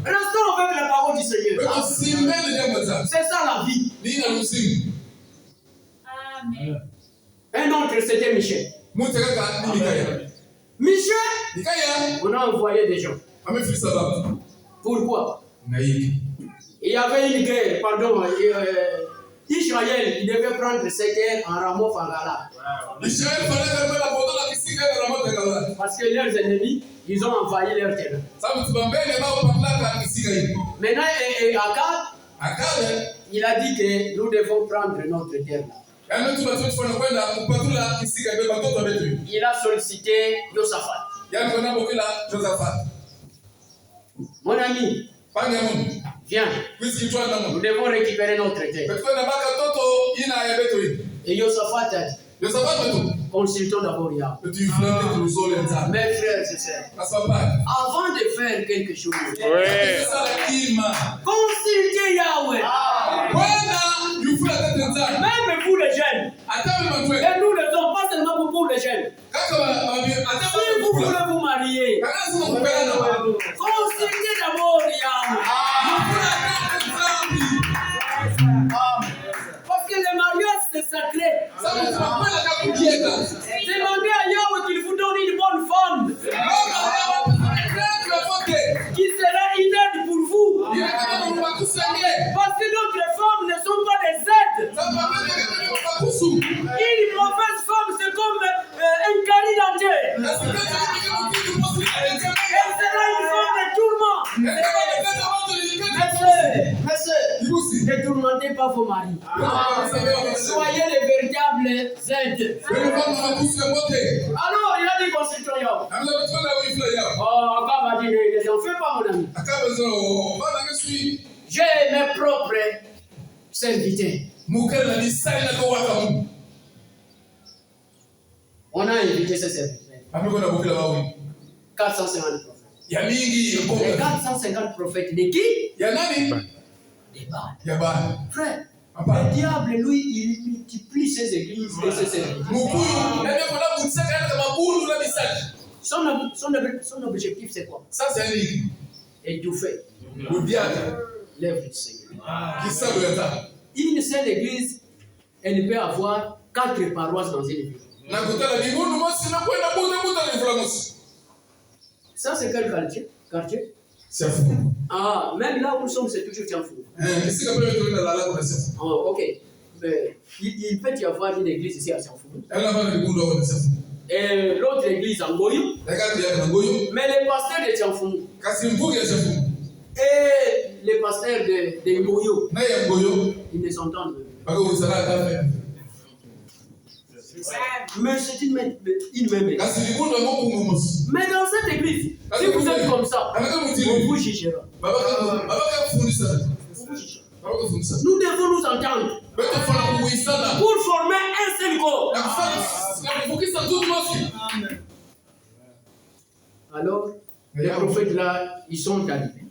Speaker 1: Restons avec la parole du Seigneur. C'est ça la vie. Amen. Un autre, c'était Michel. Michel, on a envoyé des gens. Pourquoi? Il y avait une guerre, pardon. Israël, il devait prendre ses terres en Ramoth en Galade. Parce que leurs ennemis, ils ont envahi leur terre. Maintenant, Akab, il a dit que nous devons prendre notre terre là. Il a sollicité Josaphat. Mon ami, viens. Nous devons récupérer notre terre. Et Josaphat a dit, Consultons d'abord Yahweh.
Speaker 3: Tu flattes le sol et ça.
Speaker 1: Mes frères et sœurs, avant de faire quelque chose, consultez Yahweh. Même vous les jeunes, et nous les hommes, pas seulement pour les jeunes. Si vous voulez vous marier, consultez d'abord Yahweh. Parce que le mariage c'est sacré. Demandez à Yahweh qu'il vous donne une bonne femme qui sera une aide pour vous. Parce que d'autres femmes ne sont pas des aides. Une mauvaise femme c'est comme un carie dentaire. Elle sera une femme de tourment. Ne tourmentez pas vos maris. Soyez les véritables aides. Alors, il a dit consultons Yahweh. Oh, quand va dire, les gens, fais pas mon ami. J'ai mes propres serviteurs. On a invité ces serviteurs. 450 prophètes. Les 450 prophètes de qui? Des Baal. Frère, le diable, lui, il multiplie ses églises et ses serviteurs. Son objectif, c'est quoi? Étouffer l'œuvre du Seigneur. Une seule église, elle peut avoir 4 paroisses dans une église. Ça, c'est quel quartier? C'est fou. Ah, même là où nous sommes, c'est toujours Tianfou. Oh, ok. Mais il peut y avoir une église ici à Tianfou. Et l'autre église en Goyou. Mais les pasteurs de Tianfou. Et les pasteurs de Ngoyo. Ils ne s'entendent pas. Mais c'est une même église. Mais dans cette église, si vous êtes comme ça, on vous jugera. Nous devons nous entendre pour former un seul corps. Alors, les prophètes là, ils sont arrivés.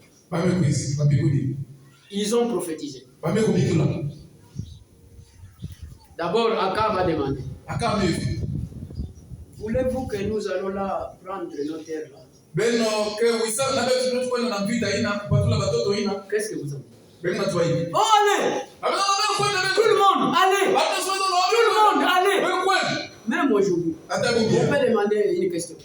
Speaker 1: Ils ont prophétisé. D'abord, Akab a demandé. Voulez-vous que nous allons là prendre nos terres là? Qu'est-ce que vous en dites? Oh, allez! Tout le monde, allez! Tout le monde, allez! Même aujourd'hui, on peut demander une question.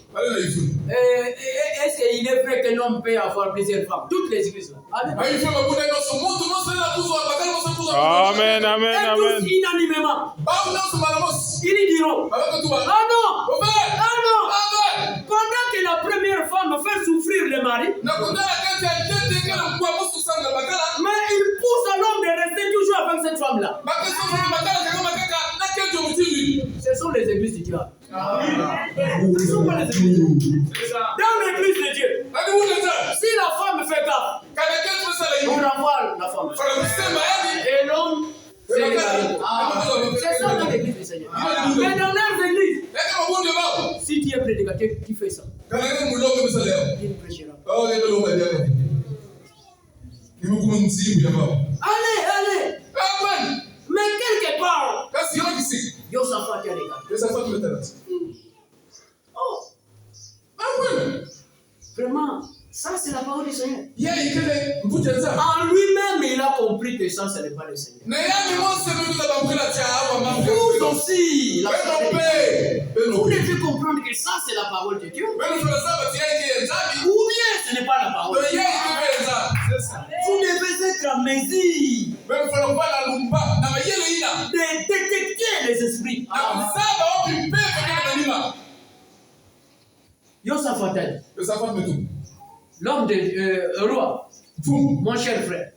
Speaker 1: Est-ce qu'il est vrai que l'homme peut avoir plusieurs femmes? Toutes les églises là. Allez.
Speaker 2: Amen, amen,
Speaker 1: et
Speaker 2: amen.
Speaker 1: tous unanimement. Ils diront, ah non! Pendant que la première femme fait souffrir le mari, mais il pousse à l'homme de rester toujours avec cette femme-là. Ce sont les églises de Dieu. Ce ne sont pas les églises de Dieu. Dans l'église de Dieu, si la femme fait gaffe, on renvoie la femme. Et l'homme, c'est les maris. C'est ça dans l'église du Seigneur. Mais dans leurs églises, si tu es prédicateur, tu fais ça. Il ne prêchera pas. Allez. Mais quelque part, Yosaphat a regardé. Oh. Vraiment, ça c'est la parole du Seigneur. En lui-même, il a compris que ça, ce n'est pas le Seigneur. Vous aussi, vous devez comprendre que ça, c'est la parole de Dieu. Ou bien ce n'est pas la parole de Dieu. Vous devez être en mesure de détecter les esprits. Yosaphat, l'homme de roi, mon cher frère,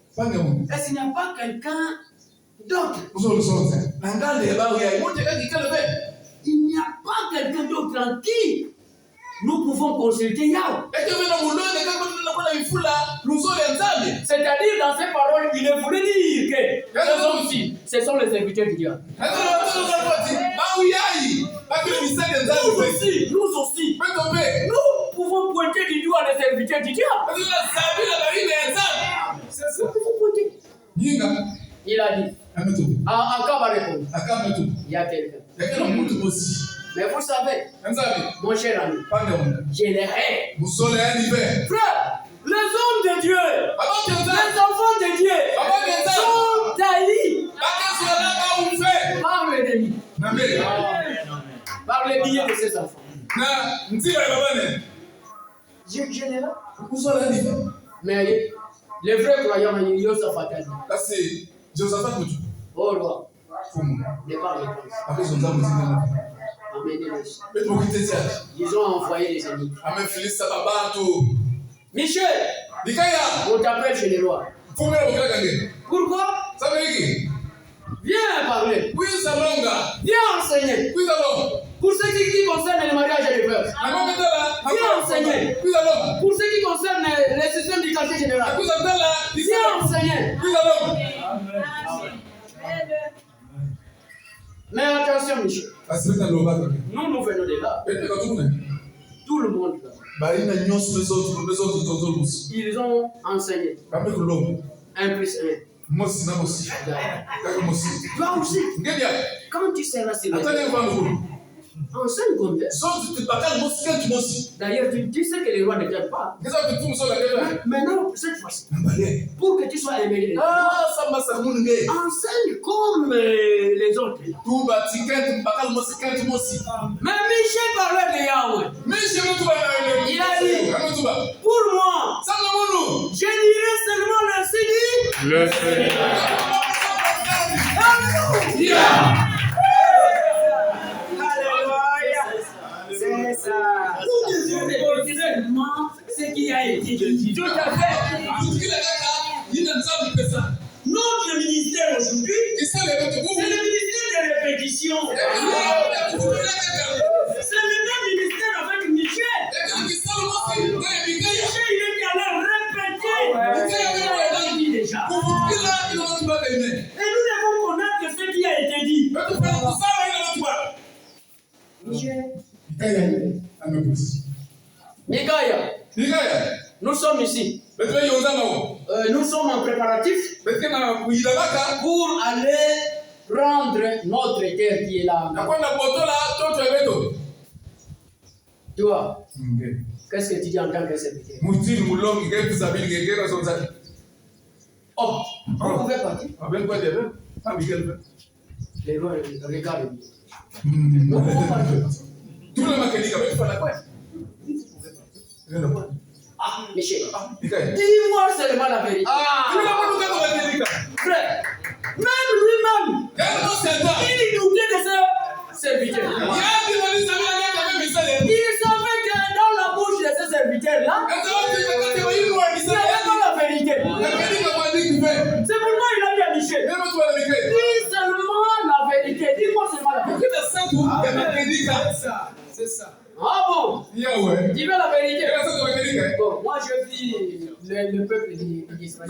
Speaker 1: est-ce qu'il n'y a pas quelqu'un d'autre? Il n'y a pas quelqu'un d'autre en qui nous pouvons consulter Yahweh. C'est-à-dire, dans ces paroles, il est voulu dire que ces hommes-ci, ce sont les serviteurs de Dieu. Nous aussi, nous pouvons pointer du doigt les serviteurs du diable.
Speaker 3: C'est ça.
Speaker 1: Nous pouvons pointer. Il a dit. Encore va répondre. Il y a quelqu'un. Mais vous savez, mon cher ami, je les hais. Frère, les hommes de Dieu, les enfants de Dieu sont taillis par l'ennemi, par les billets de ces enfants. Je les hais. Mais les vrais croyants, ils sont fatals. Oh roi, ne parlez pas. Ils ont envoyé les ennemis. Michel, on t'appelle chez les rois. Pourquoi? Viens parler. Viens enseigner. Pour ce qui concerne le mariage et les veuves. Viens enseigner. Pour ce qui concerne les systèmes du quartier général. Viens enseigner. Mais attention, Michel. Nous venons de là. Tout le monde là. Ils ont enseigné. 1 plus 1. Toi aussi. Quand tu seras célèbre, enseigne combien. D'ailleurs, tu sais que les rois ne t'aiment pas. Maintenant, cette fois-ci, pour que tu sois aimé, enseigne comme les autres. Mais Michel parlait de Yahweh. Il a dit, pour moi, je dirai seulement le Seigneur. Alléluia. C'est ça. Nous devons répéter seulement ce qui a été dit. Tout à fait. Notre ministère aujourd'hui, c'est le ministère de répétition. C'est le même ministère avec Michel. Michel, il est allé répéter. Déjà. Et nous devons connaître ce qui a été dit. Michel. Mikaïa, nous sommes ici. Nous sommes en préparatif pour aller prendre notre terre qui est là. Toi, qu'est-ce que tu dis en tant que serviteur? Oh, vous pouvez partir. Les rois regardent. Nous pouvons partir. Ah, Michel, dis-moi seulement la vérité. Frère, même lui-même, il doutait de ce serviteur. Il savait que dans la bouche de ce serviteur-là, il n'y avait pas la vérité. C'est pourquoi il a dit à Michel, dis seulement la vérité. Dis-moi seulement la vérité.
Speaker 3: C'est ça.
Speaker 1: Ah bon? Tu veux la vérité? Bon, moi je vis le peuple d'Israël.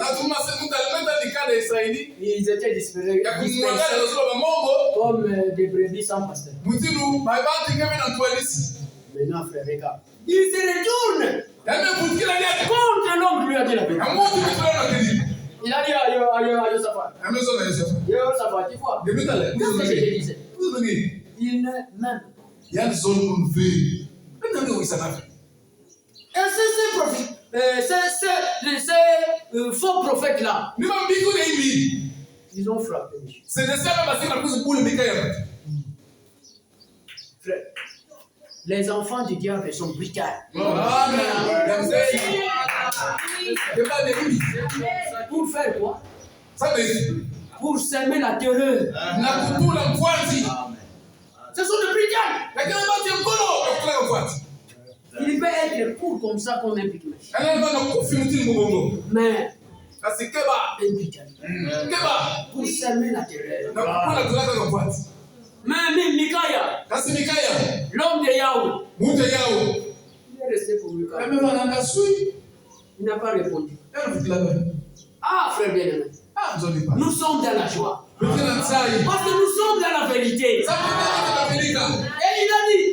Speaker 1: Ils étaient dispersés comme des brebis sans pasteur. Maintenant, frère, regarde. Il se retourne contre l'homme qui lui a dit la vérité. Il a dit à Yosaphat. Yosaphat, tu vois. Qu'est-ce que je te disais? Il ne m'aime pas. Et ces faux prophètes-là, ils ont frappé. Frère, les enfants du diable sont brutaux. Pour faire quoi? Pour s'aimer la terreur. Ce sont des brutaux. Il peut être court comme ça, comme un pygmée. Mais un brutal. Pour s'aimer la terreur. Mais Mikaïa, l'homme de Yahweh, il est resté pour Mikaïa. Il n'a pas répondu. Ah, frère bien-aimé, nous sommes dans la joie. Parce que nous sommes dans la vérité. Et il a dit,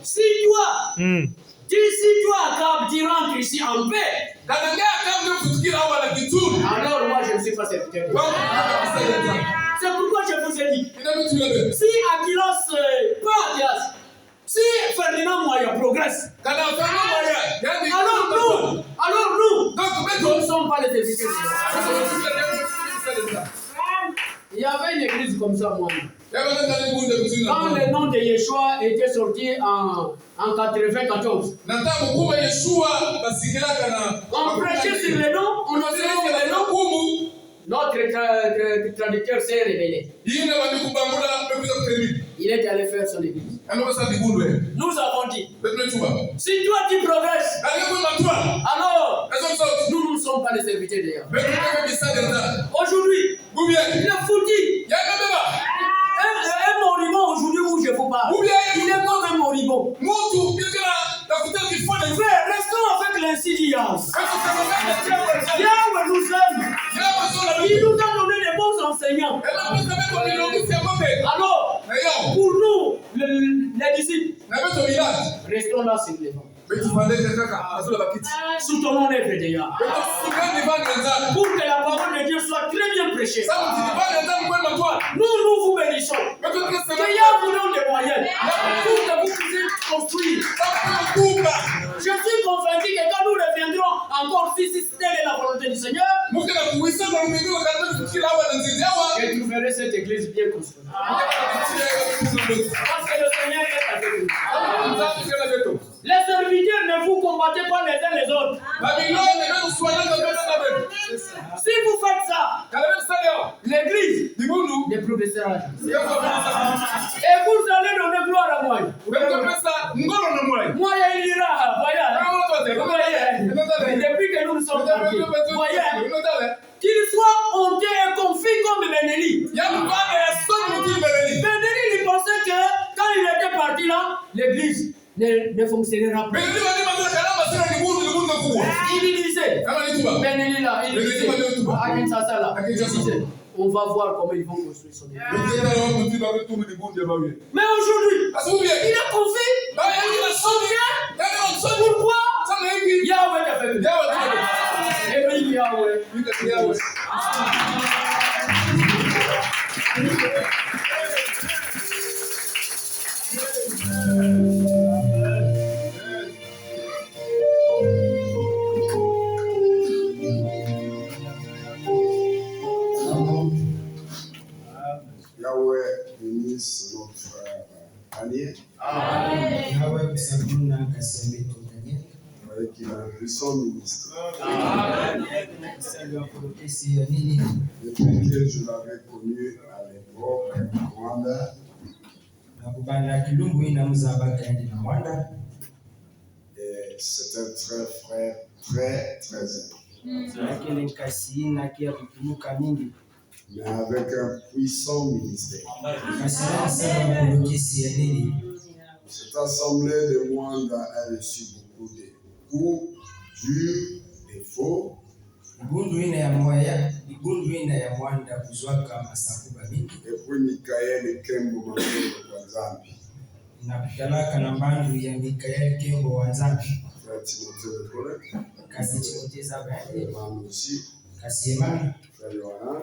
Speaker 1: si toi, tu rentres ici en paix, alors moi je ne suis pas serviteur. C'est pourquoi je vous ai dit, si Aquilas, pas Aquilas, si Ferdinand Moya progresse, alors nous ne sommes pas les serviteurs. Il y avait une église comme ça, moi. Quand le nom de Yeshua était sorti en 94, on prêchait sur le nom, on enseignait sur le nom. Notre traducteur s'est révélé. Il est allé faire son église. Nous avons dit, si toi tu progresses, alors nous ne sommes pas les serviteurs d'ailleurs. Aujourd'hui, il est foutu. Un moribond aujourd'hui où je vous parle, il est comme un moribond. Frère, restons avec l'insidiance. Yahweh nous aime. Il nous a donné les bons enseignants. Alors, pour nous, les disciples, restons là sur les bancs. Soutenons les déjà. Pour que la parole de Dieu soit très bien prêchée. Nous vous bénissons. Que Yahweh vous donne des moyens pour que vous puissiez construire. Je suis convaincu que quand nous reviendrons encore, si telle est la volonté du Seigneur, je trouverai cette église bien construite. Parce que le Seigneur est avec nous. Les serviteurs, ne vous combattez pas les uns les autres. Si vous faites ça, l'église ne progressera jamais. Et vous allez donner gloire à moi. Moi, il ira. Voyez. Depuis que nous sommes partis, voyez. Qu'il soit honteux et confus comme Bénéli. Bénéli, il pensait que quand il était parti là, l'église ne fonctionnera pas. Il disait, Bénéli là, il disait, on va voir comment ils vont construire son église. Mais aujourd'hui, il est confus. Pourquoi? Yahweh t'a fait. Et oui, Yahweh.
Speaker 4: Yahweh bénisse notre frère Daniel. Avec qui il a un puissant ministre. Depuis que je l'avais connu à l'époque à Rwanda, et c'est un très frère très aimé. Mais avec un puissant ministère. Cette assemblée de Rwanda a reçu beaucoup de coups, durs, des faux. Et puis Michael et Kembo Wanzambi. Frère Timothée le collègue. Frère aussi. Frère Yohanan,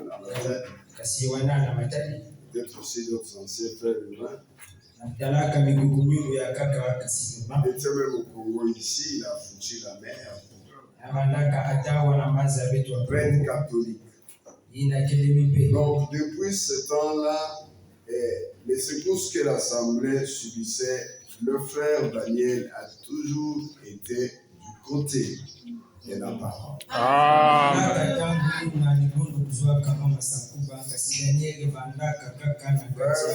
Speaker 4: peut-être aussi d'autres anciens frères humains. Il était même au Congo ici, il a foutu la mer. Reine catholique. Donc depuis ce temps-là, les secousses que l'Assemblée subissait, le frère Daniel a toujours été du côté de la parole.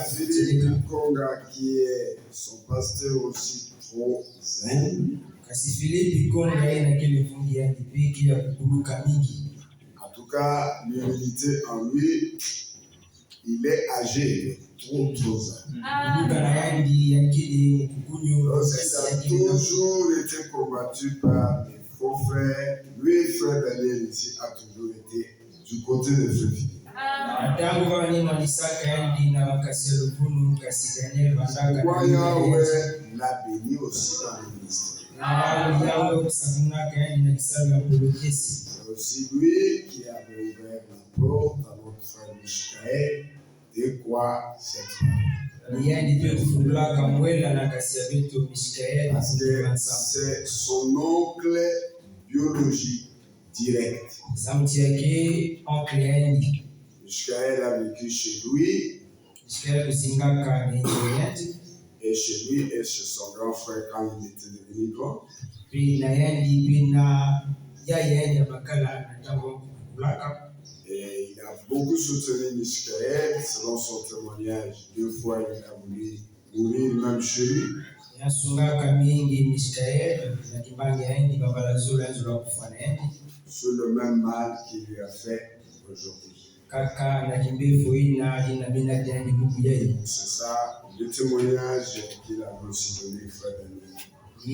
Speaker 4: Philippe Konga, qui est son pasteur aussi trop zen. En tout cas, l'humilité en lui, il est âgé, trop âgé. Lorsqu'il a toujours été combattu par les frère, lui, frère Daniel ici, a toujours été du côté de Frère Philippe. Pourquoi Yahweh l'a béni aussi dans le ministère. C'est aussi lui qui a ouvert la porte à notre frère Michael de quoi cette parce que c'est son oncle biologique direct. Michael a vécu chez lui et chez lui et chez son grand frère quand il était devenu grand. Et il a beaucoup soutenu Michael selon son témoignage. 2 fois il a voulu mourir même chez lui. Sur le même mal qu'il lui a fait aujourd'hui. C'est ça le témoignage qu'il a aussi donné, frère Daniel. Et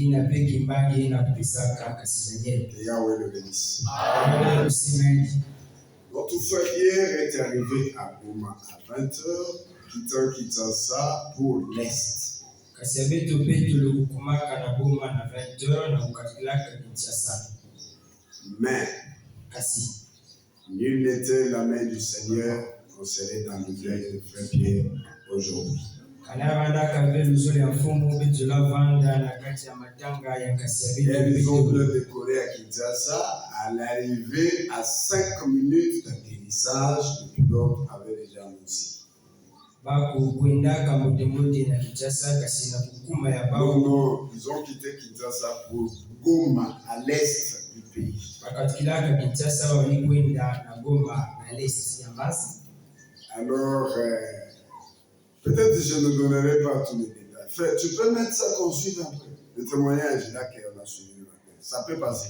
Speaker 4: Yahweh le bénisse. Notre frère hier est arrivé à Goma à 20h, quittant Kinshasa pour l'Est. Mais nul n'était la main du Seigneur concernée dans le deuil de frère Pierre aujourd'hui. Ils ont décollé à Kinshasa à l'arrivée à 5 minutes d'atterrissage. Le pilote avait déjà annoncé. Non, ils ont quitté Kinshasa pour Goma, à l'est du pays. Alors, peut-être que je ne donnerai pas tous les détails. Frère, tu peux mettre ça qu'on suive après. Le témoignage là qu'on a suivi le matin. Ça peut passer.